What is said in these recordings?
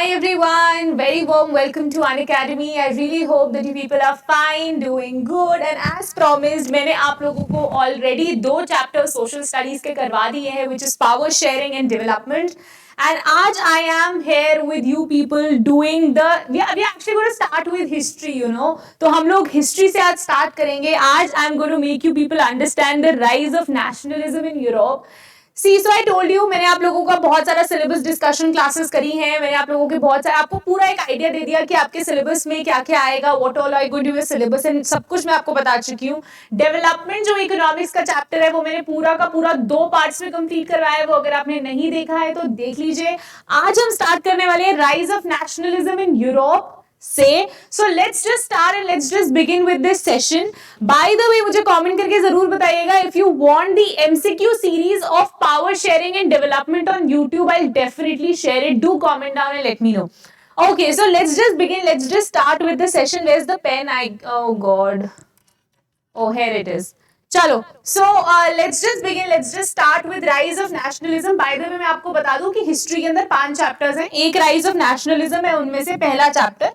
Hi everyone, very warm welcome to Unacademy. I really hope that you people are fine, doing good and as promised मैंने आप लोगों को already 2 chapters social studies के करवा दिए हैं which is power sharing and development. And आज I am here with you people doing we are actually going to start with history, you know. तो हम लोग history से आज start करेंगे. आज I am going to make you people understand the rise of nationalism in Europe. So I told you, मैंने आप लोगों का बहुत सारा सिलेबस डिस्कशन क्लासेस करी हैं. मैंने आप लोगों के बहुत सारे आपको पूरा एक आइडिया दे दिया कि आपके सिलेबस में क्या क्या आएगा, what all I going to be syllabus and सब कुछ मैं आपको बता चुकी हूँ. डेवलपमेंट जो इकोनॉमिक्स का चैप्टर है वो मैंने पूरा का पूरा 2 पार्ट्स में कंप्लीट करवाया है. वो अगर आपने नहीं देखा है तो देख लीजिए. आज हम स्टार्ट करने वाले हैं rise of nationalism in Europe से. So let's just start and let's just begin with this session. By the way, मुझे comment करके जरूर बताइएगा if you want the MCQ series of power sharing and development on YouTube. I'll definitely share it. Do comment down and let me know. Okay, so let's just begin. Let's just start with the session. Where's the pen? Oh God. Oh, here it is. चलो, so let's just begin. Let's just start with rise of nationalism. By the way, मैं आपको बता दूं कि history के अंदर 5 chapters हैं. एक राइज ऑफ नेशनलिज्म है, उनमें से पहला चैप्टर.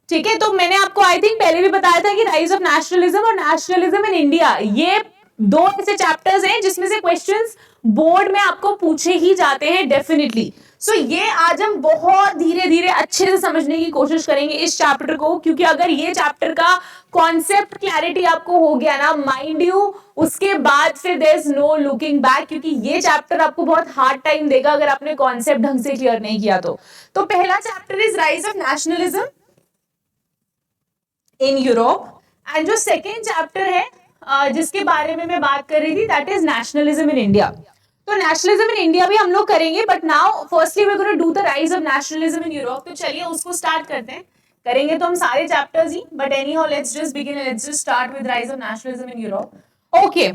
ठीक है, तो मैंने आपको आई थिंक पहले भी बताया था कि राइज ऑफ नेशनलिज्म और नेशनलिज्म इन इंडिया, ये 2 ऐसे चैप्टर्स हैं जिसमें से क्वेश्चंस बोर्ड में आपको पूछे ही जाते हैं डेफिनेटली. सो ये आज हम बहुत धीरे धीरे अच्छे से समझने की कोशिश करेंगे इस चैप्टर को, क्योंकि अगर ये चैप्टर का कॉन्सेप्ट क्लैरिटी आपको हो गया ना, माइंड यू, उसके बाद फिर there is no looking back, क्योंकि ये चैप्टर आपको बहुत हार्ड टाइम देगा अगर आपने कॉन्सेप्ट ढंग से क्लियर नहीं किया तो. पहला chapter is rise of nationalism in Europe and जो सेकेंड चैप्टर है जिसके बारे में मैं बात कर रही थी, that is nationalism in India. तो नेशनलिज्म इन इंडिया भी हम लोग करेंगे, but now firstly we are going to do the rise of nationalism in Europe. तो चलिए उसको स्टार्ट करते हैं. करेंगे तो हम सारे चैप्टर्स ही, but any how let's just begin and let's just start with rise of nationalism in Europe. Okay,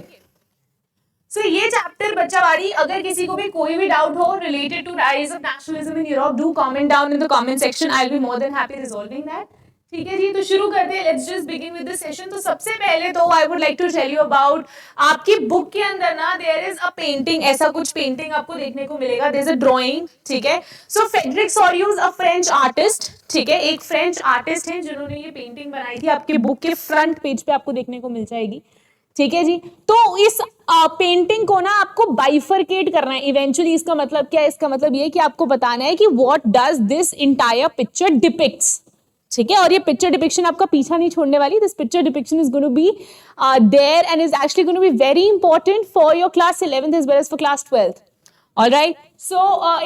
so ये चैप्टर बच्चावाड़ी, अगर किसी को भी कोई भी डाउट हो related to rise of nationalism in Europe, do comment down in the comment section. I will be more than happy resolving that. ठीक है जी, तो शुरू करते हैं. Let's just begin with the session. तो सबसे पहले तो I would like to tell you about, आपकी बुक के अंदर ना देयर इज अ पेंटिंग, ऐसा कुछ पेंटिंग आपको देखने को मिलेगा. There is a drawing. ठीक है, so Frederic Sorrieu a French artist. ठीक है, एक फ्रेंच आर्टिस्ट हैं जिन्होंने ये पेंटिंग बनाई थी. आपके बुक के फ्रंट पेज पे आपको देखने को मिल जाएगी. ठीक है जी, तो इस पेंटिंग को ना आपको बाइफरकेट करना है इवेंचुअली. इसका मतलब क्या है? इसका मतलब ये कि आपको बताना है कि what does this entire picture depicts. ठीक है, और ये पिक्चर डिपिक्शन आपका पीछा नहीं छोड़ने वाली. This picture depiction is going to be there and is actually going to be very important for your class 11th as well as for class 12th. All right. So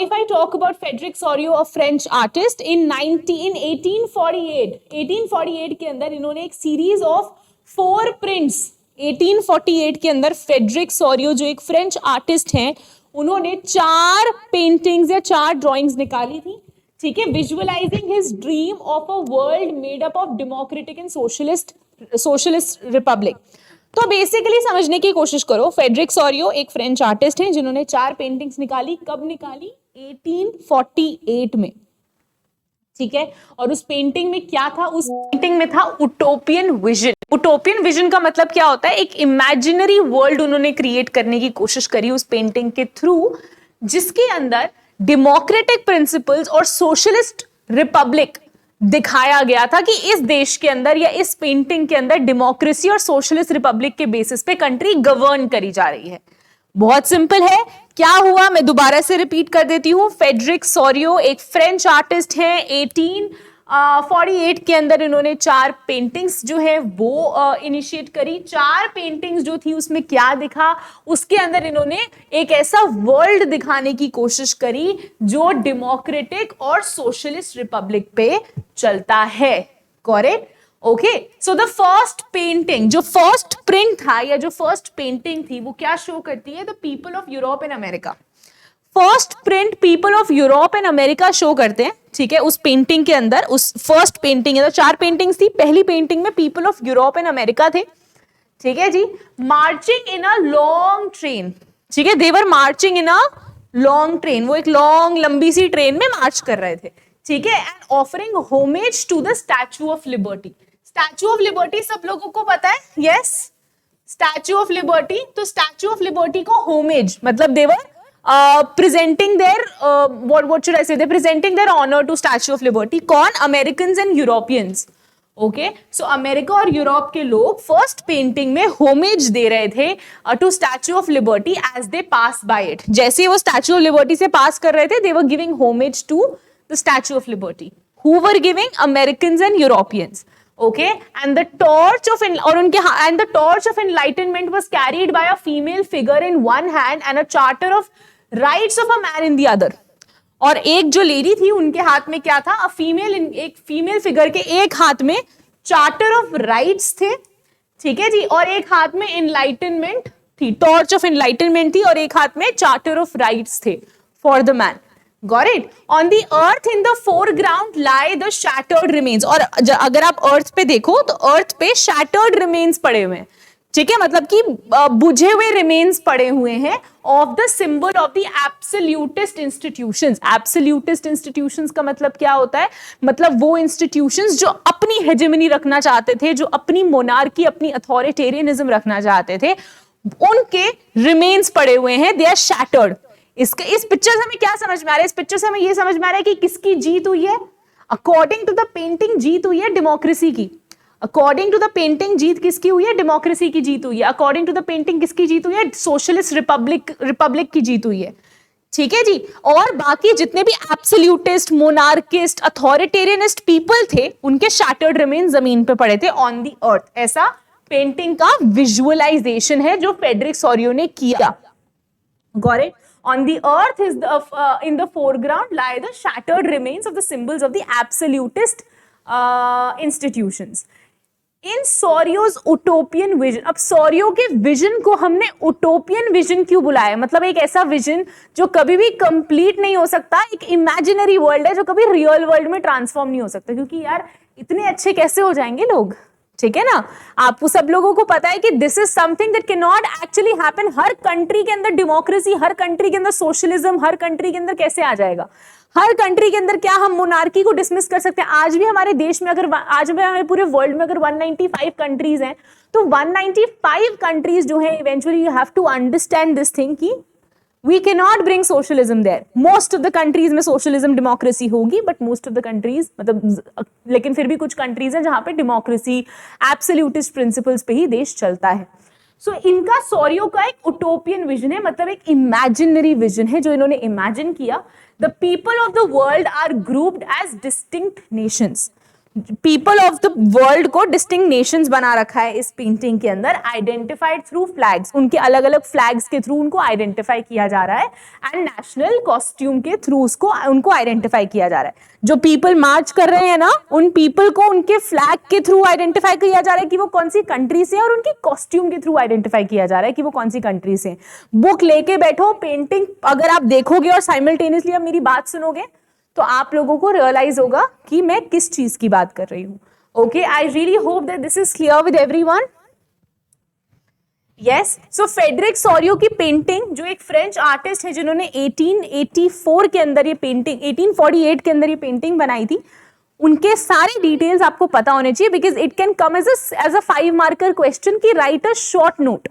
if I talk about Frederick Sorio, a French artist, in 1848 के अंदर इन्होंने एक series of 4 prints. 1848 के अंदर Frederick Sorio जो एक French artist हैं, उन्होंने 4 पेंटिंग्स या 4 ड्राइंग्स निकाली थी. ठीक है, visualising his dream of a world made up of democratic and socialist Republic. तो बेसिकली समझने की कोशिश करो. फ्रेडरिक सोरियो एक फ्रेंच आर्टिस्ट हैं जिन्होंने 4 पेंटिंग्स निकाली. कब निकाली? 1848 में. ठीक है, और उस पेंटिंग में क्या था? उस पेंटिंग में था उटोपियन विजन. उटोपियन विजन का मतलब क्या होता है? एक इमेजिनरी वर्ल्ड उन्होंने क्रिएट करने की कोशिश करी उस पेंटिंग के थ्रू, जिसके अंदर डेमोक्रेटिक प्रिंसिपल्स और सोशलिस्ट रिपब्लिक दिखाया गया था कि इस देश के अंदर या इस पेंटिंग के अंदर डेमोक्रेसी और सोशलिस्ट रिपब्लिक के बेसिस पे कंट्री गवर्न करी जा रही है. बहुत सिंपल है. क्या हुआ, मैं दोबारा से रिपीट कर देती हूं. फ्रेडरिक सोरियो एक फ्रेंच आर्टिस्ट है. 1848 के अंदर इन्होंने 4 पेंटिंग्स जो है वो इनिशिएट करी. 4 पेंटिंग्स जो थी उसमें क्या दिखा? उसके अंदर इन्होंने एक ऐसा वर्ल्ड दिखाने की कोशिश करी जो डेमोक्रेटिक और सोशलिस्ट रिपब्लिक पे चलता है. Correct? Okay, so the first painting, जो फर्स्ट प्रिंट था या जो फर्स्ट पेंटिंग थी, वो क्या शो करती है? The people of Europe and America. First print people of Europe and America show करते हैं. ठीक है, उस पेंटिंग के अंदर, उस फर्स्ट पेंटिंग, 4 पेंटिंग्स थी. पहली पेंटिंग में people of Europe and America थे. ठीक है जी, marching in a long train. ठीक है, they were marching in a long train. वो एक लॉन्ग लंबी सी ट्रेन में मार्च कर रहे थे. ठीक है, and offering homage to the Statue of Liberty. Statue of Liberty सब लोगों को पता है. Yes, Statue of Liberty. तो स्टैचू ऑफ लिबर्टी को होमेज मतलब they were presenting their what should I say, they're presenting their honor to Statue of Liberty. कौन? Americans and Europeans. Okay, so America और यूरोप के लोग फर्स्ट पेंटिंग में homage दे रहे थे to Statue of Liberty as they pass by it. जैसे वो स्टैच्यू ऑफ लिबर्टी से पास कर रहे थे, they were giving homage to the Statue of Liberty. Who were giving? Americans and Europeans. Okay, and the torch of and the torch of enlightenment was carried by a female figure in one hand and a charter of rights of a man in the other. और एक जो lady थी उनके हाथ में क्या था? एक फीमेल फिगर के एक हाथ में चार्टर ऑफ राइट्स थे, ठीक है जी, और एक हाथ में एनलाइटनमेंट थी, टॉर्च ऑफ एनलाइटनमेंट थी, और एक हाथ में चार्टर ऑफ राइट्स थे for the man. Got it? On the earth in the foreground lie the shattered remains. और अगर आप अर्थ पे देखो तो अर्थ पे shattered remains पड़े हुए हैं, ठीक है, मतलब कि बुझे हुए रिमेन्स पड़े हुए हैं of the symbol of the absolutist institutions. Absolutist institutions का मतलब क्या होता है? मतलब वो इंस्टीट्यूशंस जो अपनी हेजेमनी रखना चाहते थे, जो अपनी मोनार्की, अपनी अथॉरिटेरियनिज्म रखना चाहते थे, उनके रिमेन्स पड़े हुए हैं. They are shattered. इस पिक्चर से हमें क्या समझ में आ रहा है? इस पिक्चर से हमें ये समझ में आ रहा है कि किसकी जीत हुई है? अकॉर्डिंग टू द पेंटिंग जीत हुई है डेमोक्रेसी की. अकॉर्डिंग टू द पेंटिंग जीत किसकी हुई है? डेमोक्रेसी की जीत हुई है. अकॉर्डिंग टू द पेंटिंग किसकी जीत हुई है? सोशलिस्ट रिपब्लिक की जीत हुई है, ठीक है जी. और बाकी जितने भी एब्सोल्यूटिस्ट, मोनार्किस्ट, अथॉरिटेरियनिस्ट पीपल थे, उनके शैटर्ड रिमेन जमीन पे पड़े थे ऑन द अर्थ. ऐसा पेंटिंग का विजुअलाइजेशन है जो फ्रेडरिक सोरियो ने किया. Got it? On the earth is in the foreground lie the shattered remains of the symbols of the absolutist institutions. In Sorio's utopian vision, अब Sorio के vision को हमने उटोपियन विजन क्यों बुलाया? मतलब एक ऐसा विजन जो कभी भी कंप्लीट नहीं हो सकता, एक इमेजिनरी वर्ल्ड है जो कभी रियल वर्ल्ड में ट्रांसफॉर्म नहीं हो सकता, क्योंकि यार इतने अच्छे कैसे हो जाएंगे लोग, ठीक है ना. आपको सब लोगों को पता है कि this is something that can not actually happen. Her country के अंदर डेमोक्रेसी, हर कंट्री के अंदर सोशलिज्म, हर कंट्री के अंदर कैसे आ जाएगा? हर कंट्री के अंदर क्या हम मोनार्की को डिसमिस कर सकते हैं? आज भी हमारे देश में अगर आज भी हमारे पूरे वर्ल्ड में अगर 195 कंट्रीज हैं, तो 195 कंट्रीज जो है, eventually you have to understand this thing कि we cannot bring socialism there. Most of the countries में socialism democracy होगी, but most of the countries मतलब, लेकिन फिर भी कुछ countries हैं जहाँ पे democracy absolutist principles पे ही देश चलता है. So इनका सोरियो का एक utopian vision है, मतलब एक imaginary vision है जो इन्होंने imagine किया. The people of the world are grouped as distinct nations. People of the world को डिस्टिंक्ट नेशंस बना रखा है इस पेंटिंग के अंदर, आइडेंटिफाइड थ्रू फ्लैग्स. उनके अलग अलग फ्लैग्स के थ्रू उनको आइडेंटिफाई किया जा रहा है, एंड नेशनल कॉस्ट्यूम के थ्रू उनको आइडेंटिफाई किया जा रहा है. जो पीपल मार्च कर रहे हैं ना, उन पीपल को उनके फ्लैग के थ्रू आइडेंटिफाई किया जा रहा है कि वो कौन सी कंट्री से, और उनके कॉस्ट्यूम के थ्रू आइडेंटिफाई किया जा रहा है कि वो कौन सी कंट्री से. बुक लेके बैठो, पेंटिंग अगर आप देखोगे और साइमल्टेनियसली आप मेरी बात सुनोगे तो आप लोगों को रियलाइज होगा कि मैं किस चीज की बात कर रही हूं. Okay, I really hope that this is clear with everyone. Yes, so Frederick Sorio की पेंटिंग, जो एक फ्रेंच आर्टिस्ट है जिन्होंने 1884 के अंदर ये पेंटिंग, 1848 के अंदर ये पेंटिंग बनाई थी, उनके सारे डिटेल्स आपको पता होने चाहिए, because it can come as a 5 marker question की राइट अ शॉर्ट नोट,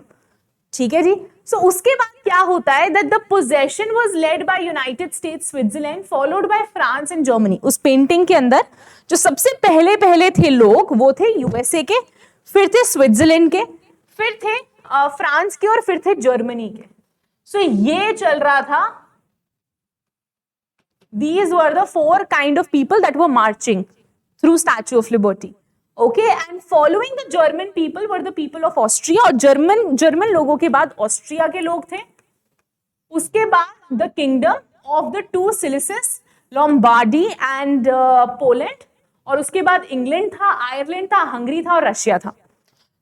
ठीक है जी. सो उसके बाद क्या होता है, that the possession was led by United States, Switzerland, followed by France and Germany. उस पेंटिंग के अंदर जो सबसे पहले थे लोग, वो थे यूएसए के, फिर थे स्विट्जरलैंड के, फिर थे फ्रांस के, और फिर थे जर्मनी के. सो ये चल रहा था. These were the 4 kind of people that were marching through Statue of Liberty. Okay, and following the German people were the people of Austria. और जर्मन लोगों के बाद ऑस्ट्रिया के लोग थे. उसके बाद the kingdom of the 2 Sicilies, Lombardy and Poland, और उसके बाद इंग्लैंड था, आयरलैंड था, हंगरी था और रशिया था.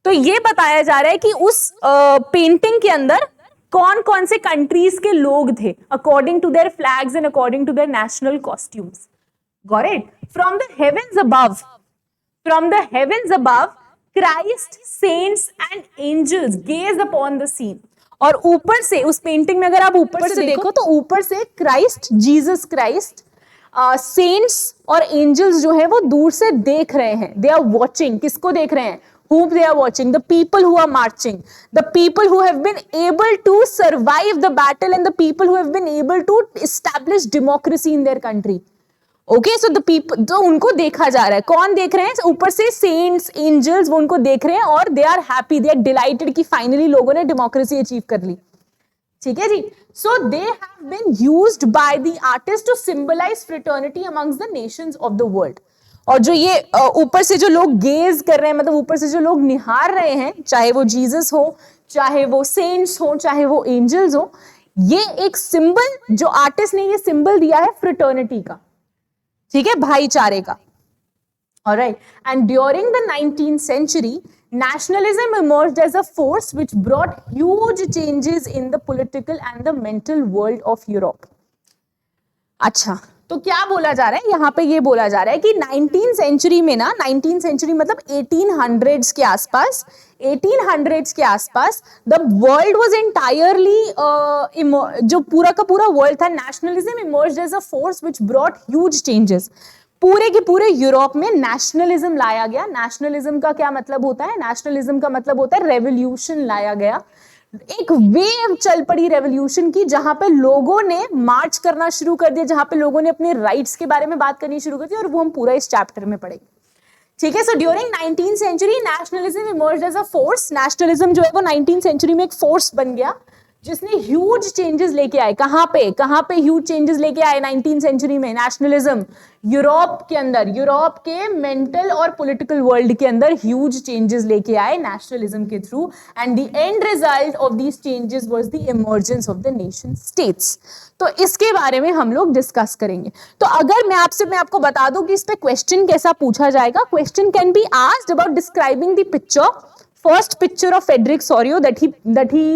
तो ये बताया जा रहा है कि उस पेंटिंग के अंदर कौन कौन से कंट्रीज के लोग थे, according to their flags and according to their national costumes. Got it? From the heavens above, from the heavens above, Christ, saints and angels gaze upon the scene. और ऊपर से उस पेंटिंग में अगर आप ऊपर से देखो तो ऊपर से क्राइस्ट, जीसस क्राइस्ट, सेंट्स और एंजल्स जो है वो दूर से देख रहे हैं. They are watching. किसको देख रहे हैं? whom they are watching, the people who are marching, the people who have been able to survive the battle, and the people who have been able to establish democracy in their country. Okay, so the people, तो उनको देखा जा रहा है. कौन देख रहे हैं? ऊपर से सेंट्स, एंजल्स, वो उनको देख रहे हैं और they are happy, they are delighted कि फाइनली लोगों ने डेमोक्रेसी अचीव कर ली. ठीक है जी. So they have been used by the artist to symbolise fraternity amongst the nations of the world. और जो ये ऊपर से जो लोग गेज कर रहे हैं, मतलब ऊपर से जो लोग निहार रहे हैं, चाहे वो जीसस हो, चाहे वो सेंट्स हो, चाहे वो एंजल्स हो, ये एक सिंबल, जो आर्टिस्ट ने ये सिंबल दिया है फ्रेटर्निटी का. ठीक है, भाईचारे का. Alright, and during the 19th century, nationalism emerged as a force which brought huge changes in the political and the mental world of Europe. अच्छा, तो क्या बोला जा रहा है यहाँ पे? ये बोला जा रहा है कि 19th century में ना, 19th century मतलब 1800s के आसपास, 1800s के आसपास the world was entirely जो पूरा का पूरा वर्ल्ड था, nationalism emerged as a force which brought huge changes. पूरे के पूरे यूरोप में नेशनलिज्म लाया गया. नेशनलिज्म का क्या मतलब होता है? नेशनलिज्म का मतलब होता है रेवोल्यूशन लाया गया. एक वेव चल पड़ी रेवोल्यूशन की, जहां पे लोगों ने मार्च करना शुरू कर दिया, जहां पे लोगों ने अपने राइट्स के बारे में बात करनी शुरू कर दी, और वो हम पूरा इस चैप्टर में पढ़ेंगे. ठीक है. So during 19th century nationalism emerged as a force. Nationalism जो है वो 19th century में एक फोर्स बन गया, जिसने ह्यूज चेंजेस लेके आए. कहां पे ह्यूज चेंजेस लेके आए 19th century में? नेशनलिज्म यूरोप के अंदर, यूरोप के मेंटल और पॉलिटिकल वर्ल्ड के अंदर ह्यूज चेंजेस लेके आए नेशनलिज्म के through. And the end result of these changes was the emergence of the nation states. तो इसके बारे में हम लोग डिस्कस करेंगे. तो अगर मैं आपको बता दूं कि इस पे क्वेश्चन कैसा पूछा जाएगा. Question can be asked about describing the picture, first picture of Frederick Sorio that he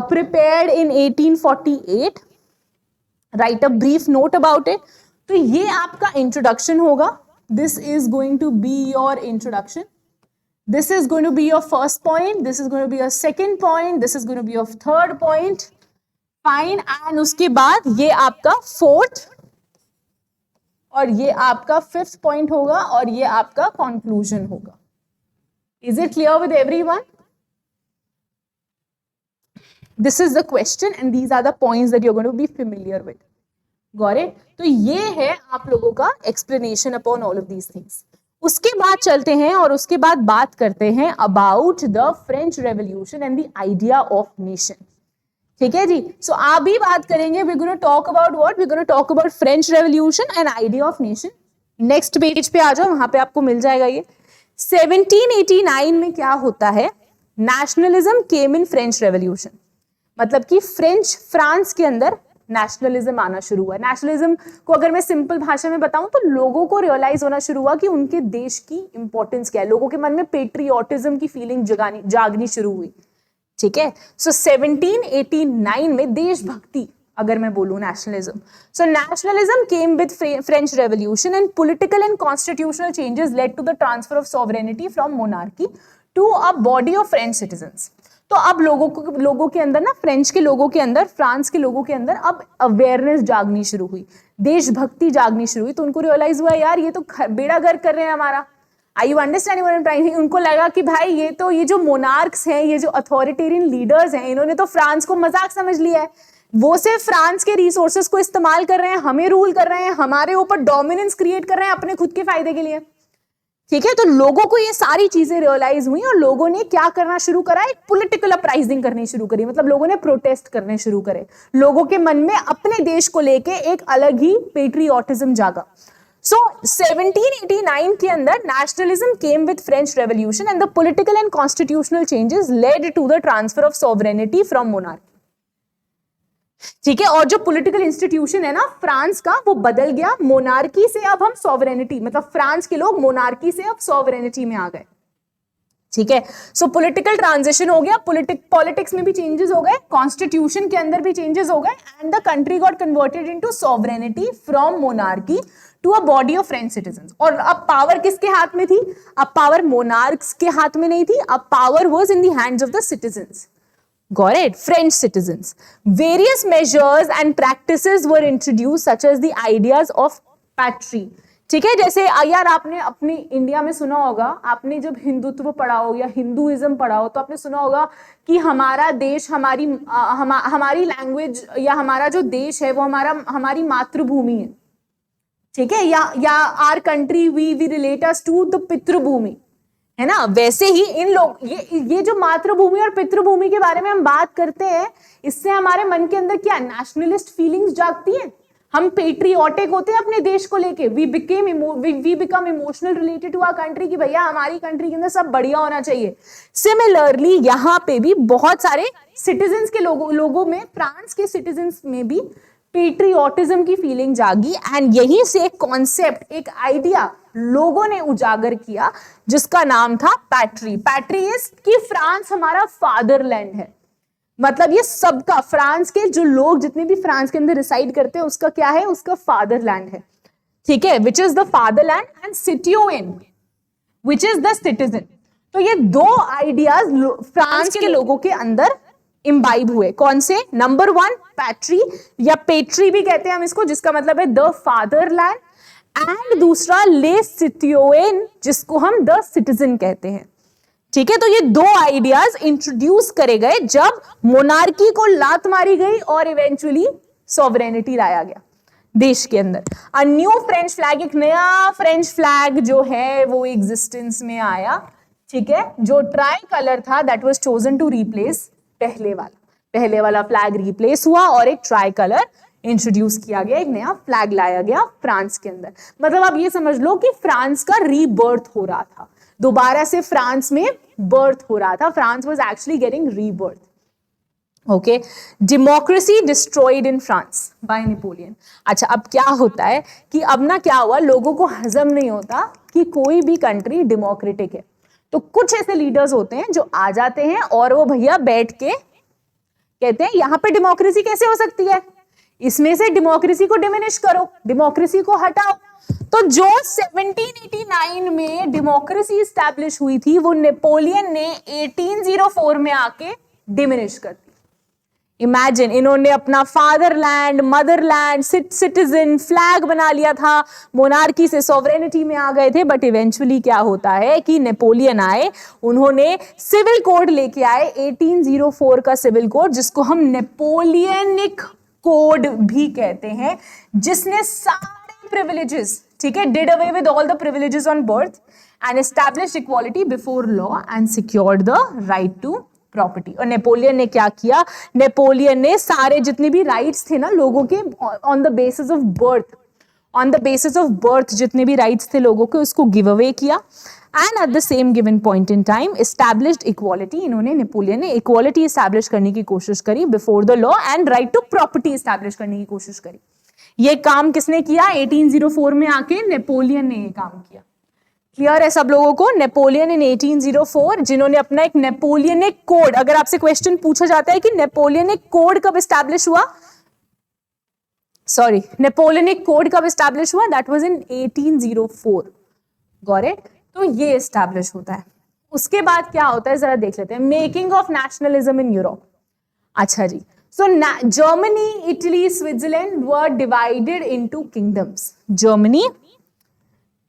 prepared in 1848. Write a brief note about it. तो ये आपका इंट्रोडक्शन होगा. This is going to be your introduction. This is going to be your first point. This is going to be your second point. This is going to be your third point. Fine. And उसके बाद ये आपका fourth, और ये आपका fifth point होगा, और ये आपका कंक्लूजन होगा. Is it clear with everyone? This is the question and these are the points that you're going to be familiar with. Got it? तो ये है आप लोगों का explanation upon all of these things. उसके बाद चलते हैं और उसके बाद बात करते हैं about the French Revolution and the idea of nation. ठीक है जी. So आप भी बात करेंगे. We're going to talk about what? We're going to talk about French Revolution and idea of nation. Next page पे आ जाओ, वहां पे आपको मिल जाएगा ये. 1789 में क्या होता है? Nationalism came in French Revolution. मतलब कि फ्रांस के अंदर नेशनलिज्म आना शुरू हुआ. नेशनलिज्म को अगर मैं सिंपल भाषा में बताऊं तो लोगों को रियलाइज होना शुरू हुआ कि उनके देश की इंपॉर्टेंस क्या है. लोगों के मन में पेट्रियोटिज्म की फीलिंग जागनी शुरू हुई. ठीक है. सो 1789 में देशभक्ति, अगर मैं बोलूं nationalism. So nationalism came with French revolution and political and constitutional changes led to the transfer of sovereignty from monarchy to a body of French citizens. तो अब लोगों के अंदर ना, फ्रेंच के लोगों के अंदर, फ्रांस के लोगों के अंदर अब अवेयरनेस जागनी शुरू हुई, देशभक्ति जागनी शुरू हुई. तो उनको रियलाइज हुआ यार ये तो बेड़ा गर्क कर रहे हैं हमारा. I you understanding what I am trying? उनको लगा कि भाई ये जो मोनार्क्स हैं, ये जो अथॉरिटेरियन लीडर्स हैं, इन्होंने तो फ्रांस को मजाक समझ लिया है. वो सिर्फ फ्रांस के रिसोर्सेज को इस्तेमाल कर रहे हैं, हमें रूल कर रहे हैं, हमारे ऊपर डोमिनेंस क्रिएट कर रहे हैं अपने खुद के फायदे के लिए. ठीक है. तो लोगों को ये सारी चीजें रियलाइज हुई और लोगों ने क्या करना शुरू करा? एक पॉलिटिकल अपराइजिंग करनी शुरू करी. मतलब लोगों ने प्रोटेस्ट करने शुरू करे. लोगों के मन में अपने देश को लेके एक अलग ही पेट्रियोटिज्म जागा. सो 1789 के अंदर nationalism came with French revolution and the political and constitutional changes led to the transfer of sovereignty from monarchy. ठीक है. और जो पॉलिटिकल इंस्टीट्यूशन है ना फ्रांस का, वो बदल गया. मोनार्की से अब हम सॉवरेनिटी, मतलब फ्रांस के लोग मोनार्की से अब सॉवरेनिटी में आ गए. ठीक है. सो पॉलिटिकल ट्रांजिशन हो गया. पॉलिटिक्स में भी चेंजेस हो गए, कॉन्स्टिट्यूशन के अंदर भी चेंजेस हो गए, and the country got converted into sovereignty from monarchy to a body of French citizens. और अब पावर किसके हाथ में थी? अब पावर मोनार्क्स के हाथ में नहीं थी. अब power was in the hands of the citizens. Got it? French citizens. Various measures and practices were introduced, such as the ideas of patrie. ठीक है, जैसे यार आपने अपनी इंडिया में सुना होगा, आपने जब हिंदुत्व पढ़ा हो या हिंदुइज्म पढ़ा हो तो आपने सुना होगा कि हमारा देश, हमारी लैंग्वेज या हमारा जो देश है वो हमारी मातृभूमि है, ठीक है, या our country we relate us to the पितृभूमि, है ना। वैसे ही इन लोग ये जो मातृभूमि और पितृभूमि के बारे में हम बात करते हैं, इससे हमारे मन के अंदर क्या नेशनलिस्ट फीलिंग्स जागती है, हम पेट्रियोटिक होते हैं अपने देश को लेके, we become emotional related to our country कि भैया हमारी कंट्री के अंदर सब बढ़िया होना चाहिए। सिमिलरली यहाँ पे भी बहुत सारे सिटीजन्स के लोगों में, फ्रांस के सिटीजन्स में भी पेट्रियोटिज्म की फीलिंग जागी, एंड यहीं से एक कॉन्सेप्ट, एक आइडिया लोगों ने उजागर किया जिसका नाम था पैट्री। पैट्री इज कि फ्रांस हमारा फादरलैंड है, मतलब ये सबका, फ्रांस के जो लोग जितने भी फ्रांस के अंदर रिसाइड करते हैं उसका क्या है, उसका फादरलैंड है, ठीक है, which is the fatherland, and citizen which is the citizen. तो ये दो आइडियाज फ्रांस के लोगों के अंदर इम्बाइब हुए। कौन से? नंबर 1 पैट्री, या पेट्री भी कहते हैं हम इसको, जिसका मतलब है द फादरलैंड, एंड दूसरा ले सिटिजन, जिसको हम द सिटीजन कहते हैं, ठीक है। तो ये दो आइडियाज इंट्रोड्यूस करे गए जब मोनार्की को लात मारी गई और इवेंचुअली सॉवरेनिटी लाया गया देश के अंदर। अ न्यू फ्रेंच फ्लैग, एक नया फ्रेंच फ्लैग जो है वो एग्जिस्टेंस में आया, ठीक है, जो ट्राई कलर था, that was chosen to replace पहले वाला फ्लैग रिप्लेस हुआ और एक ट्राई कलर इंट्रोड्यूस किया गया, एक नया फ्लैग लाया गया फ्रांस के अंदर। मतलब आप ये समझ लो कि फ्रांस का रीबर्थ हो रहा था, दोबारा से फ्रांस में बर्थ हो रहा था, France was actually getting rebirth. Okay, democracy destroyed in France bye Napoleon. अच्छा, अब क्या होता है कि अब ना क्या हुआ, लोगों को हजम नहीं होता कि कोई भी कंट्री डेमोक्रेटिक है, तो कुछ ऐसे लीडर्स होते हैं जो आ जाते हैं और वो भैया बैठ के कहते हैं यहां पे डेमोक्रेसी कैसे हो सकती है, इसमें से डेमोक्रेसी को डिमिनिश करो, डेमोक्रेसी को हटाओ। तो जो 1789 में डेमोक्रेसी स्टैब्लिश हुई थी वो नेपोलियन ने 1804 में आके डिमिनिश कर दी। इमेजिन, इन्होंने अपना फादरलैंड, मदरलैंड, सिटीजन फ्लैग बना लिया था, मोनार्की से सॉवरेनिटी में आ गए थे, बट इवेंचुअली क्या होता है कि नेपोलियन आए, उन्होंने सिविल कोड लेके आए, 1804 का सिविल कोड, जिसको हम नेपोलियनिक कोड भी कहते हैं, जिसने सारे प्रिविलेजेस, ठीक है, did away with all the privileges on birth and established equality before law and secured the right to property. और नेपोलियन ने क्या किया, नेपोलियन ने सारे जितने भी राइट्स थे ना लोगों के, on the basis of birth जितने भी राइट्स थे लोगों के, उसको गिव अवे किया, and at the same given point in time established equality. इन्होंने, नेपोलियन ने इक्वालिटी एस्टैब्लिश करने की कोशिश करी before the law, and right to property establish करने की कोशिश करी। ये काम किसने किया? 1804 में आके नेपोलियन ने ये काम किया। क्लियर है सब लोगों को? नेपोलियन इन 1804, जिन्होंने अपना एक नेपोलियनिक कोड, अगर आपसे क्वेश्चन पूछा जाता है कि नेपोलियनिक कोड कब एस्टैब्लिश हुआ, नेपोलियनिक कोड कब एस्टैब्लिश हुआ, that was in 1804। Got it? तो ये एस्टैब्लिश होता है। उसके बाद क्या होता है जरा देख लेते हैं, making of nationalism in Europe. अच्छा जी, so Germany, Italy, Switzerland were divided into kingdoms. Germany,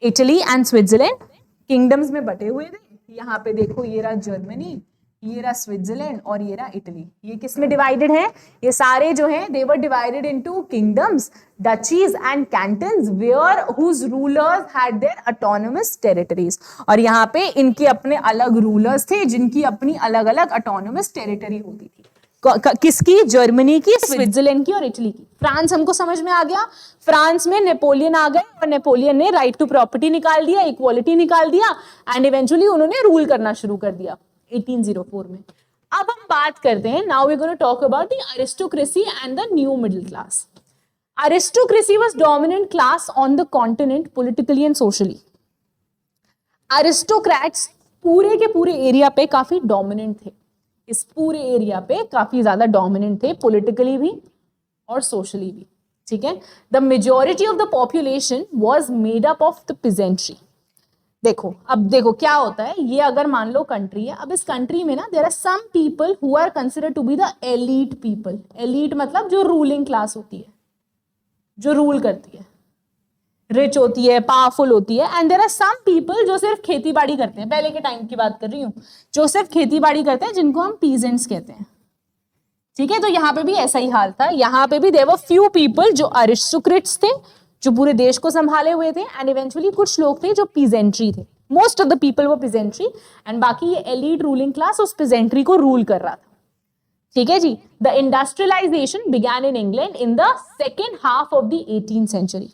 Italy and Switzerland kingdoms में बटे हुए थे। यहाँ पे देखो, ये रहा जर्मनी, ये रहा स्विट्जरलैंड और ये रहा इटली। ये किस में डिवाइडेड है? ये सारे जो हैं they were divided into kingdoms, duchies and cantons, where whose rulers had their autonomous territories. और यहाँ पे इनके अपने अलग रूलर्स थे जिनकी अपनी अलग अलग ऑटोनोमस टेरिटरी होती थी। किसकी? जर्मनी की, स्विट्जरलैंड की और इटली की। फ्रांस हमको समझ में आ गया। फ्रांस में नेपोलियन आ गए और नेपोलियन ने राइट टू प्रॉपर्टी निकाल दिया, इक्वालिटी निकाल दिया, एंड इवेंचुअली उन्होंने रूल करना शुरू कर दिया 1804 में। अब हम बात करते हैं, now we gonna talk about the aristocracy and the new middle class. Aristocracy was dominant class on the continent politically and socially. Aristocrats पूरे के पूरे एरिया पे काफी डोमिनेंट थे, इस पूरे एरिया पे काफी ज्यादा डोमिनेंट थे, पॉलिटिकली भी और सोशली भी, ठीक है। The majority of the population was made up of the pageantry. देखो, अब देखो क्या होता है, ये अगर मान लो कंट्री है, अब इस कंट्री में ना there are some people who are considered to be the elite people. Elite मतलब जो रूलिंग क्लास होती है, जो रूल करती है, रिच होती है, पावरफुल होती है, and there are some people जो सिर्फ खेती बाड़ी करते हैं, पहले के टाइम की बात कर रही हूँ, जो सिर्फ खेती बाड़ी करते हैं, जिनको हम पीजेंट्स कहते हैं। ठीक है, तो यहाँ पे भी ऐसा ही हाल था, यहाँ पे भी देयर वर फ्यू पीपल जो अरिस्टोक्रेट्स थे, जो पूरे देश को संभाले हुए थे, एंड इवेंचुअली कुछ लोग थे जो पीजेंट्री थे, मोस्ट ऑफ द पीपल वो पीजेंट्री, एंड बाकी ये एलीट रूलिंग क्लास उस पीजेंट्री को रूल कर रहा था। ठीक है जी। The industrialisation began in England in the second half of the 18th century.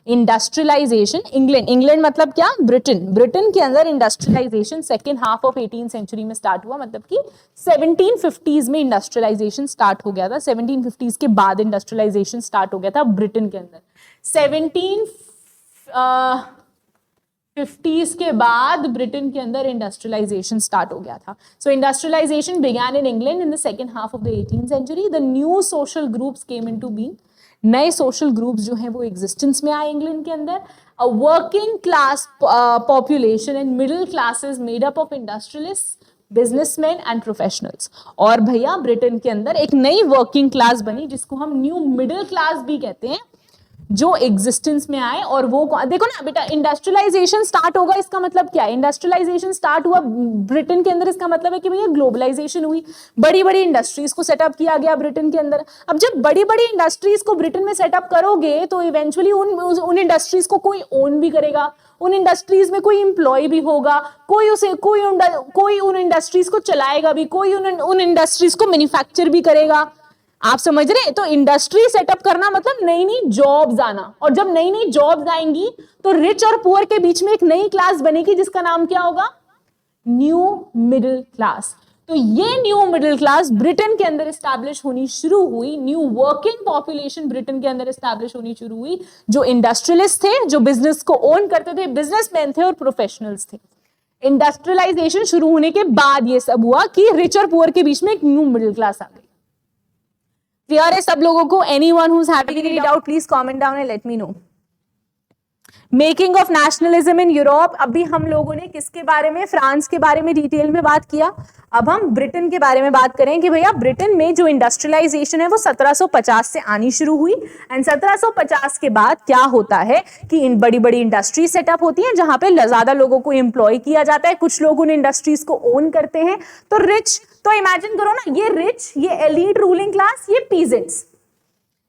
Industrialisation England मतलब क्या, ब्रिटेन के अंदर industrialisation second half of 18th century में स्टार्ट हुआ, मतलब कि 1750s में इंडस्ट्रियलाइजेशन स्टार्ट हो गया था, 1750s के बाद इंडस्ट्रियलाइजेशन स्टार्ट हो गया था ब्रिटेन के अंदर। 1750s के बाद ब्रिटेन के अंदर इंडस्ट्रियलाइजेशन स्टार्ट हो गया था। So industrialisation began in England in the second half of the 18th century. The new social groups came into being, नए सोशल ग्रुप्स जो हैं वो एग्जिस्टेंस में आए इंग्लैंड के अंदर। A working class population and middle classes made up of industrialist, businessman and professionals. और भैया ब्रिटेन के अंदर एक नई वर्किंग क्लास बनी जिसको हम न्यू मिडिल क्लास भी कहते हैं, जो एग्जिस्टेंस में आए। और वो देखो ना बेटा, इंडस्ट्रियलाइजेशन स्टार्ट होगा, इसका मतलब क्या है, इंडस्ट्रियलाइजेशन स्टार्ट हुआ ब्रिटेन के अंदर, इसका मतलब है कि भैया ग्लोबलाइजेशन हुई, बड़ी बड़ी इंडस्ट्रीज को सेटअप किया गया ब्रिटेन के अंदर। अब जब बड़ी बड़ी इंडस्ट्रीज को ब्रिटेन में सेटअप करोगे तो इवेंचुअली उन इंडस्ट्रीज को कोई ओन भी करेगा, उन इंडस्ट्रीज में कोई एम्प्लॉय भी होगा, कोई उन इंडस्ट्रीज को चलाएगा भी, कोई उन इंडस्ट्रीज को मैन्युफैक्चर भी करेगा। आप समझ रहे हैं? तो इंडस्ट्री सेटअप करना मतलब नई नई जॉब्स आना, और जब नई नई जॉब्स आएंगी तो रिच और पुअर के बीच में एक नई क्लास बनेगी जिसका नाम क्या होगा, न्यू मिडिल क्लास। तो ये न्यू मिडिल क्लास ब्रिटेन के अंदर एस्टैब्लिश होनी शुरू हुई, न्यू वर्किंग पॉपुलेशन ब्रिटेन के अंदर एस्टैब्लिश होनी शुरू हुई, जो इंडस्ट्रियलिस्ट थे, जो बिजनेस को ओन करते थे, बिजनेसमैन थे और प्रोफेशनल्स थे। इंडस्ट्रियलाइजेशन शुरू होने के बाद ये सब हुआ कि रिच और पुअर के बीच में एक न्यू मिडिल क्लास आ गई। क्लियर है सब लोगों को? Anyone who is having any doubt please comment down and let me know. Making of nationalism in Europe. अभी हम लोगों ने किसके बारे में, फ्रांस के बारे में डिटेल में बात किया। अब हम ब्रिटेन के बारे में बात करें कि भैया ब्रिटेन में जो इंडस्ट्रियलाइजेशन है वो 1750 से आनी शुरू हुई, एंड 1750 के बाद क्या होता है कि इन बड़ी बड़ी इंडस्ट्री सेटअप होती हैं जहां पे ज्यादा लोगों को एम्प्लॉय किया जाता है, कुछ लोग उन इंडस्ट्रीज को ओन करते हैं। तो रिच, तो इमेजिन करो ना, ये रिच, ये एलीट रूलिंग क्लास, ये पीजेंट्स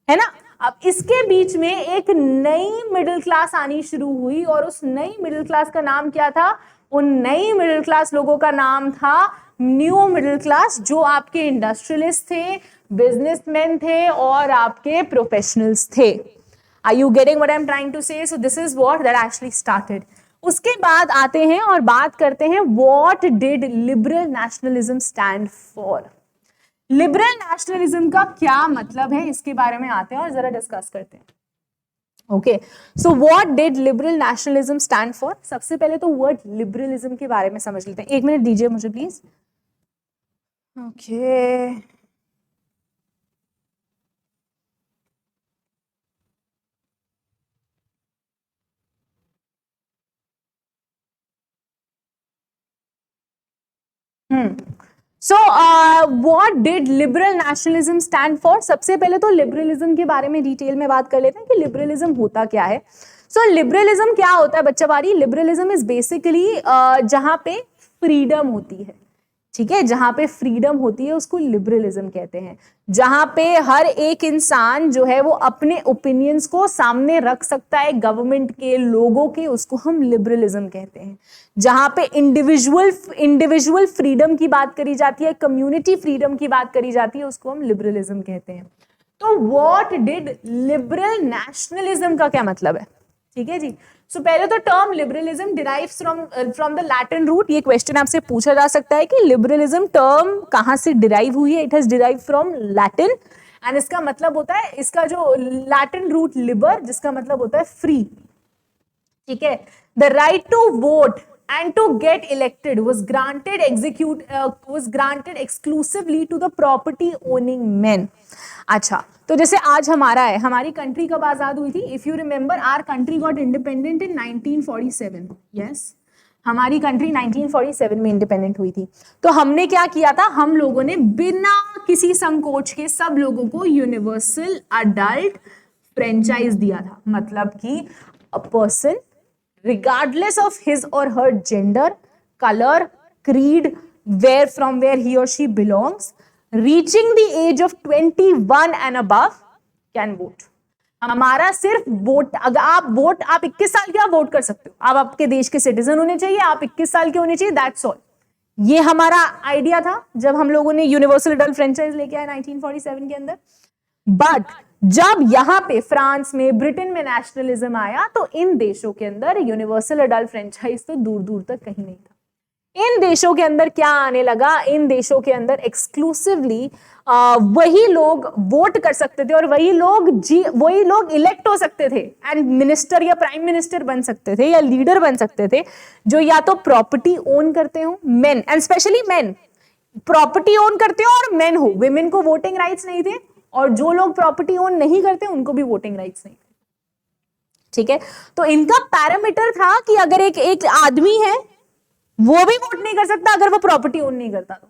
है ना। अब इसके बीच में एक नई मिडिल क्लास आनी शुरू हुई, और उस नई मिडिल क्लास का नाम क्या था, उन नई मिडिल क्लास लोगों का नाम था न्यू मिडिल क्लास, जो आपके इंडस्ट्रियलिस्ट थे, बिजनेसमैन थे और आपके प्रोफेशनल्स थे। Are you getting what I am trying to say? So this is what that actually started. उसके बाद आते हैं और बात करते हैं what did liberal nationalism stand for. Liberal nationalism का क्या मतलब है, इसके बारे में आते हैं और जरा डिस्कस करते हैं। Okay, so what did liberal nationalism stand for. सबसे पहले तो वर्ड लिबरलिज्म के बारे में समझ लेते हैं। एक मिनट दीजिए मुझे please. Okay, so what did liberal nationalism stand for. सबसे पहले तो लिबरलिज्म के बारे में डिटेल में बात कर लेते हैं कि लिबरलिज्म होता क्या है। सो लिबरलिज्म क्या होता है बच्चा बारी, लिबरलिज्म इज बेसिकली जहां पे फ्रीडम होती है, ठीक है, जहां पे फ्रीडम होती है उसको लिबरलिज्म कहते हैं। जहां पे हर एक इंसान जो है वो अपने ओपिनियंस को सामने रख सकता है गवर्नमेंट के, लोगों के, उसको हम लिबरलिज्म कहते हैं। जहां पे इंडिविजुअल फ्रीडम की बात करी जाती है, कम्युनिटी फ्रीडम की बात करी जाती है, उसको हम लिबरलिज्म कहते हैं। तो व्हाट डिड लिबरल नेशनलिज्म का क्या मतलब है, ठीक है जी। सो पहले तो term liberalism derives from the Latin root. ये क्वेश्चन आपसे पूछा जा सकता है कि लिबरलिज्म टर्म कहां से डिराइव हुई है। It has derive from Latin, and इसका मतलब होता है, इसका जो लैटिन रूट लिबर, जिसका मतलब होता है फ्री, ठीक है। The right to vote and to get elected was granted exclusively to the property owning men। अच्छा, तो जैसे आज हमारा है, हमारी कंट्री कब आजाद हुई थी? If you remember, our country got independent in 1947। यस, हमारी कंट्री 1947 में इंडिपेंडेंट हुई थी। तो हमने क्या किया था, हम लोगों ने बिना किसी संकोच के सब लोगों को यूनिवर्सल अडल्ट फ्रेंचाइज दिया था। मतलब कि a person regardless of his or her gender, color, creed, where he or she belongs, reaching the age of 21 and above can vote. हमारा सिर्फ वोट, अगर आप 21 साल के आप वोट कर सकते हो, आप आपके देश के सिटीजन होने चाहिए, आप 21 साल के होने चाहिए, दैट्स ऑल. ये हमारा आइडिया था जब हम लोगों ने यूनिवर्सल अडल्ट फ्रेंचाइज लेके आए 1947 के अंदर. बट जब यहां पे फ्रांस में, ब्रिटेन में नेशनलिज्म आया तो इन देशों के अंदर यूनिवर्सल अडल्ट फ्रेंचाइज तो दूर दूर तक कहीं नहीं था. इन देशों के अंदर क्या आने लगा, इन देशों के अंदर एक्सक्लूसिवली वही लोग वोट कर सकते थे और वही लोग इलेक्ट हो सकते थे एंड मिनिस्टर या प्राइम मिनिस्टर बन सकते थे या लीडर बन सकते थे जो या तो प्रॉपर्टी ओन करते हो, main and specially main property own करते हो और मेन हो. विमेन को वोटिंग राइट्स नहीं थे और जो लोग प्रॉपर्टी ओन नहीं करते उनको भी वोटिंग राइट्स नहीं थे. ठीक है, तो इनका पैरामीटर था कि अगर एक आदमी है वो भी वोट नहीं कर सकता अगर वो प्रॉपर्टी ओन नहीं करता तो.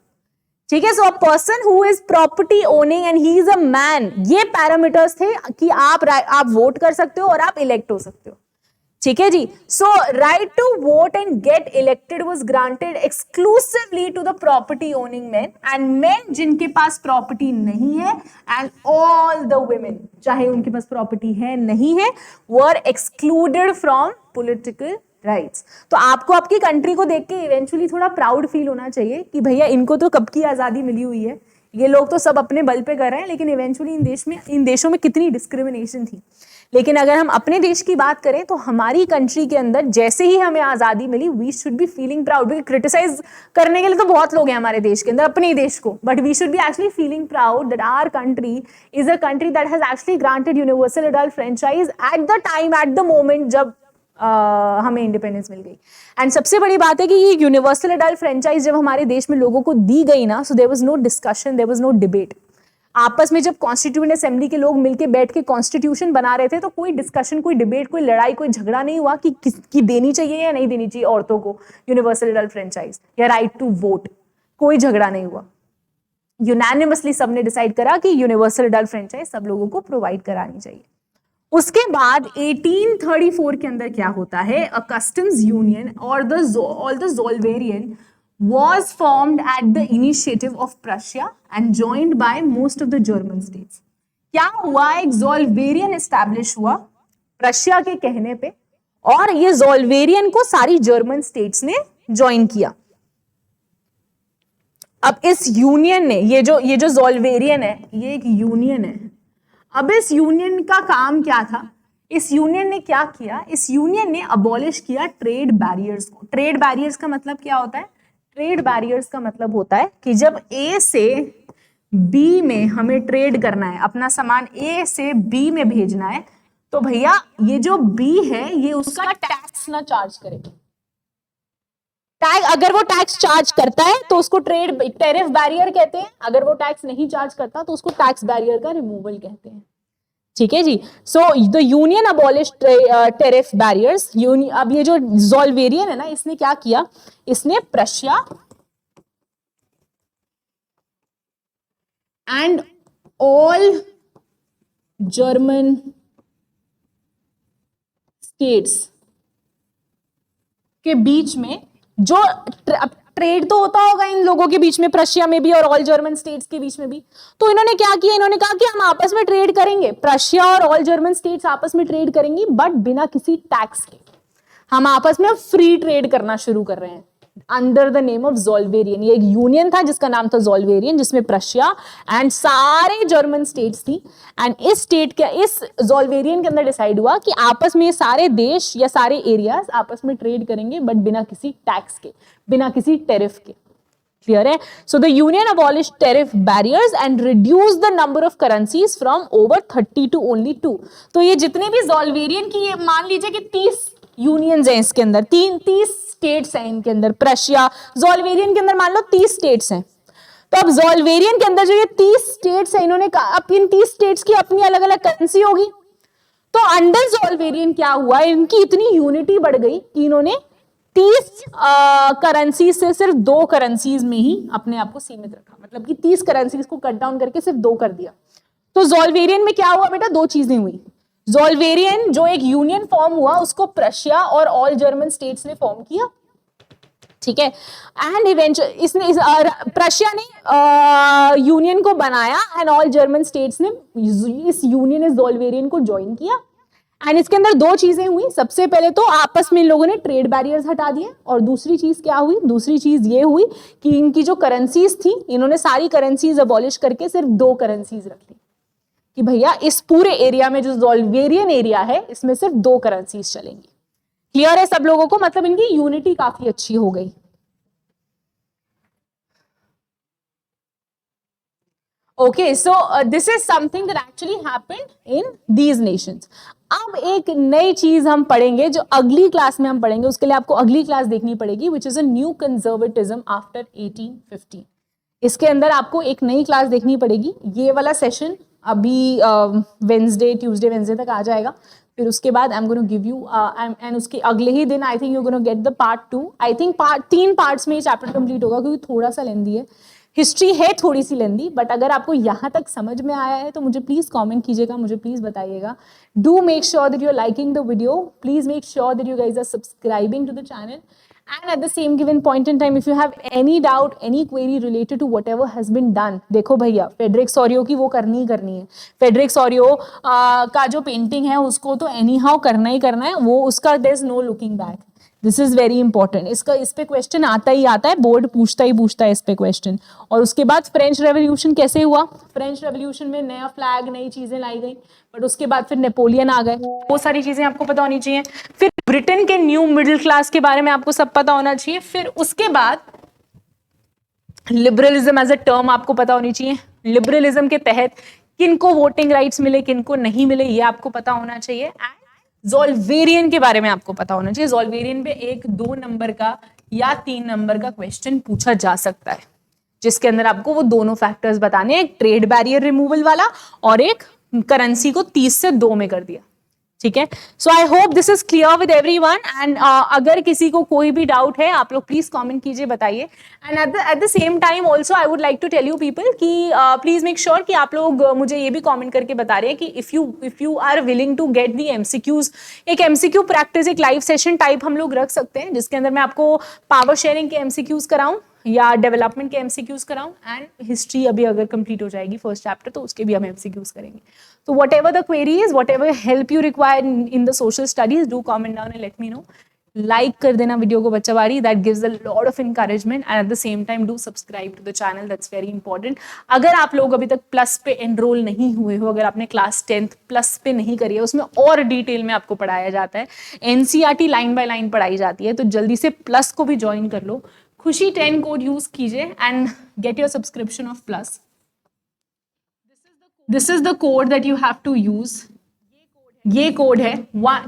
ठीक है, so a person who is property owning and he is a man, ये पैरामीटर्स थे कि आप वोट कर सकते हो और आप इलेक्ट हो सकते हो. ठीक है जी. So right to vote and get elected was granted exclusively to the property owning men and men जिनके पास प्रॉपर्टी नहीं है एंड ऑल द वुमेन चाहे उनके पास प्रॉपर्टी है नहीं है were excluded from political rights. तो आपको आपकी कंट्री को देख के इवेंचुअली थोड़ा प्राउड फील होना चाहिए कि भैया इनको तो कब की आजादी मिली हुई है, ये लोग तो सब अपने बल पे कर रहे हैं, लेकिन इवेंचुअली इन देशों में कितनी डिस्क्रिमिनेशन थी. लेकिन अगर हम अपने देश की बात करें तो हमारी कंट्री के अंदर जैसे ही हमें आजादी मिली we should be feeling proud. Criticise करने के लिए तो बहुत लोग हैं हमारे देश के अंदर, अपने ही देश को, but we should be actually feeling proud that our country is a country that has actually granted universal adult franchise at the time, at the moment जब हमें इंडिपेंडेंस मिल गई. एंड सबसे बड़ी बात है कि ये यूनिवर्सल अडल्ट फ्रेंचाइज जब हमारे देश में लोगों को दी गई ना, so there was no discussion, there was no debate. आपस में जब कॉन्स्टिट्यूएंट असेंबली के लोग मिलके बैठ के कॉन्स्टिट्यूशन बना रहे थे तो कोई डिस्कशन, कोई डिबेट, कोई लड़ाई, कोई झगड़ा नहीं हुआ कि किसकी देनी चाहिए या नहीं देनी चाहिए औरतों को यूनिवर्सल अडल्ट फ्रेंचाइज या राइट टू वोट. कोई झगड़ा नहीं हुआ. यूनैनिमसली सबने डिसाइड करा कि यूनिवर्सल अडल्ट फ्रेंचाइज सब लोगों को प्रोवाइड करानी चाहिए. उसके बाद 1834 के अंदर क्या होता है, अ कस्टम्स यूनियन और the ज़ोल्वेरियन was formed at the initiative of Prussia and joined by most of the German states. क्या हुआ, एक ज़ोल्वेरियन एस्टैब्लिश हुआ प्रशिया के कहने पे और ये ज़ोल्वेरियन को सारी जर्मन स्टेट्स ने ज्वाइन किया. अब इस यूनियन ने, ये जो ज़ोल्वेरियन है ये एक यूनियन है. अब इस यूनियन का काम क्या था, इस यूनियन ने क्या किया, इस यूनियन ने अबॉलिश किया ट्रेड बैरियर्स को. ट्रेड बैरियर्स का मतलब क्या होता है, ट्रेड बैरियर्स का मतलब होता है कि जब ए से बी में हमें ट्रेड करना है, अपना सामान ए से बी में भेजना है, तो भैया ये जो बी है ये उसका टैक्स ना चार्ज करे. अगर वो टैक्स चार्ज करता है तो उसको टेरिफ बैरियर कहते हैं, अगर वो टैक्स नहीं चार्ज करता तो उसको टैक्स बैरियर का रिमूवल कहते हैं. ठीक है जी. So the union abolish tariff barriers. अब ये जो ज़ोल्वेरियन है ना, इसने क्या किया, इसने Prussia and all German states के बीच में जो ट्रेड तो होता होगा इन लोगों के बीच में, प्रशिया में भी और ऑल जर्मन स्टेट्स के बीच में भी, तो इन्होंने क्या किया, इन्होंने कहा कि हम आपस में ट्रेड करेंगे, प्रशिया और ऑल जर्मन स्टेट्स आपस में ट्रेड करेंगी बट बिना किसी टैक्स के. हम आपस में फ्री ट्रेड करना शुरू कर रहे हैं अंडर द नेम ऑफ ज़ोल्वेरियन. ये एक यूनियन था जिसका नाम था ज़ोल्वेरियन, जिसमें प्रशिया एंड सारे जर्मन स्टेट्स थी. एंड इस ज़ोल्वेरियन के अंदर डिसाइड हुआ कि आपस में ये सारे देश या सारे एरियाज आपस में ट्रेड करेंगे बट बिना किसी टैक्स के, बिना किसी टेरिफ के. क्लियर है. So the union abolish tariff barriers and reduce the number of currencies from over 30 to only 2. तो ये जितने भी ज़ोल्वेरियन की, ये मान लीजिए कि 30 यूनियंस हैं इसके अंदर, 30 स्टेट्स हैं इनके अंदर. प्रशिया ज़ोल्वेरियन के अंदर मान लो 30 स्टेट्स हैं. तो अब ज़ोल्वेरियन के अंदर जो ये 30 स्टेट्स हैं, इन्होंने कहा अब इन 30 स्टेट्स की अपनी अलग अलग करेंसी होगी. तो अंडर ज़ोल्वेरियन क्या हुआ, इनकी इतनी यूनिटी बढ़ गई कि इन्होंने 30 करेंसी से सिर्फ 2 करेंसीज में ही अपने आप को सीमित रखा. मतलब कि 30 करेंसीज को कट डाउन करके सिर्फ 2 कर दिया. तो ज़ोल्वेरियन में क्या हुआ बेटा, 2 चीजें हुई. ज़ोल्वेरियन जो एक यूनियन फॉर्म हुआ उसको प्रशिया और ऑल जर्मन स्टेट्स ने फॉर्म किया, ठीक है। एंड इवेंचुअली प्रशिया ने यूनियन को बनाया एंड ऑल जर्मन स्टेट्स ने इस यूनियन इस ज़ोल्वेरियन को ज्वाइन किया। एंड इसके अंदर दो चीजें हुई, सबसे पहले तो आपस में इन लोगों ने ट्रेड बैरियर्स हटा दिए, और दूसरी चीज क्या हुई, दूसरी चीज ये हुई कि इनकी जो करेंसीज थी इन्होंने सारी करेंसीज अबॉलिश करके सिर्फ दो करेंसीज रख ली कि भैया इस पूरे एरिया में जो ज़ोल्वेरियन एरिया है इसमें सिर्फ दो करेंसीज चलेंगी। क्लियर है सब लोगों को, मतलब इनकी यूनिटी काफी अच्छी हो गई। Okay, so this is something that actually happened in these Nations. अब एक नई चीज हम पढ़ेंगे जो अगली क्लास में हम पढ़ेंगे, उसके लिए आपको अगली क्लास देखनी पड़ेगी, which is a new conservatism after 1850। इसके अंदर आपको एक नई क्लास देखनी पड़ेगी। ये वाला सेशन अभी ट्यूसडे वेंसडे तक आ जाएगा, फिर उसके बाद I am gonna give you and उसके अगले ही दिन I think you gonna get the part 2। I think तीन पार्ट्स में ये चैप्टर कंप्लीट होगा क्योंकि थोड़ा सा लेंदी है, हिस्ट्री है थोड़ी सी लेंदी, बट अगर आपको यहाँ तक समझ में आया है तो मुझे प्लीज़ कमेंट कीजिएगा, मुझे प्लीज़ बताइएगा। Do make sure that you are liking the video, please make sure that you guys are subscribing to the channel, and at the same given point in time if you have any doubt, any query related to whatever has been done, देखो भैया Frederick सॉरियो की वो करनी है। Frederick सॉरियो का जो painting है उसको तो एनी हाउ करना ही करना है, वो उसका there is no looking back. This is very important, इस पे क्वेश्चन आता है, बोर्ड पूछता है इस पे क्वेश्चन। और उसके बाद फ्रेंच रेवोल्यूशन कैसे हुआ, फ्रेंच रेवोल्यूशन में नया फ्लैग, नई चीजें लाई गई, बट उसके बाद फिर नेपोलियन आ गए, वो सारी चीजें आपको पता होनी चाहिए। फिर ब्रिटेन के न्यू मिडिल क्लास के बारे में आपको सब पता होना चाहिए। फिर उसके बाद लिबरलिज्म एज अ टर्म आपको पता होनी चाहिए, लिबरलिज्म के तहत किनको वोटिंग राइट्स मिले, किनको नहीं मिले, ये आपको पता होना चाहिए। एंड ज़ोल्वेरियन के बारे में आपको पता होना चाहिए। ज़ोल्वेरियन पे 1-2 नंबर का या 3 नंबर का क्वेश्चन पूछा जा सकता है, जिसके अंदर आपको वो दोनों फैक्टर्स बताने हैं, एक ट्रेड बैरियर रिमूवल वाला और एक करेंसी को 30 से 2 में कर दिया, ठीक है। So I hope this is clear with everyone. And अगर किसी को कोई भी डाउट है आप लोग प्लीज कमेंट कीजिए, बताइए। And at the same time also I would like to tell you people कि प्लीज मेक श्योर कि आप लोग मुझे ये भी कमेंट करके बता रहे हैं कि if you are willing to get the MCQs, एक एमसीक्यू प्रैक्टिस, एक लाइव सेशन टाइप हम लोग रख सकते हैं जिसके अंदर मैं आपको पावर शेयरिंग के एमसीक्यूज कराऊं या डेवलपमेंट के एमसीक्यूज कराऊं, एंड हिस्ट्री अभी अगर कंप्लीट हो जाएगी फर्स्ट चैप्टर तो उसके भी हम एमसीक्यूज करेंगे। तो whatever the query is, whatever help you require in the social studies, do comment down and let me know. Like कर देना वीडियो को बच्चा वारी, that gives a lot of encouragement, and at the same time do subscribe to the channel, that's very important. अगर आप लोग अभी तक प्लस पे एनरोल नहीं हुए हो, अगर आपने क्लास 10th प्लस पे नहीं करी है, उसमें और डिटेल में आपको पढ़ाया जाता है, एनसीईआरटी लाइन बाय लाइन पढ़ाई जाती है, तो जल्दी से प्लस को भी ज्वाइन कर लो। खुशी 10 कोड यूज कीजिए and get your subscription of plus. This is the code that you have to use. ये कोड है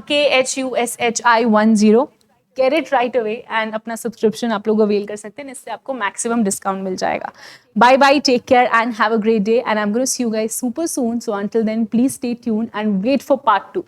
KHUSHI10, get it right away and अपना सब्सक्रिप्शन आप लोग अवेल कर सकते हैं, इससे आपको मैक्सिमम डिस्काउंट मिल जाएगा। Bye bye, take care and have a great day, and I am going to see you guys super soon. So until then, please stay tuned and wait for part 2.